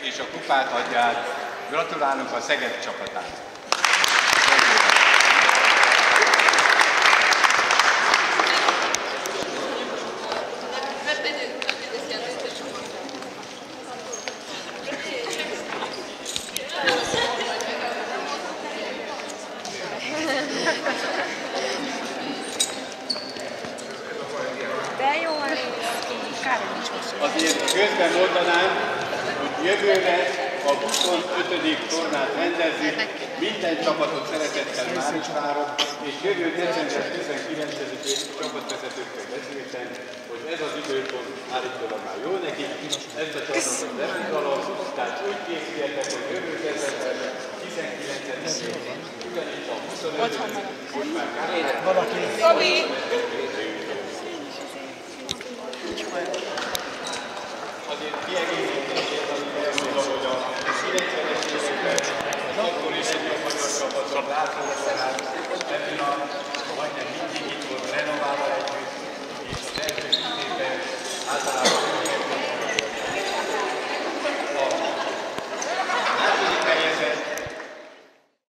és a kupát adja át. Gratulálunk a Szeged csapatának! Azért közben mondanám, hogy jövőre a 25. tornát rendezzük, minden csapatot szeretettel Márosvárok, és jövő december 19-én csapatvezetőkkel beszéltem, hogy ez az időpont állítólag már jó nekik, ezt a csapatot lefutalom, tehát úgy készüljetek, hogy jövő december 19-én, ugyanis a 25. most már Károlyi. Azért kiegészítését, amit elmondom, hogy a 90-es években az akkori legjobb magyar csapatok látókorán ebben a majdnem mindig itt volt renoválva együtt, és az első 2 évben általában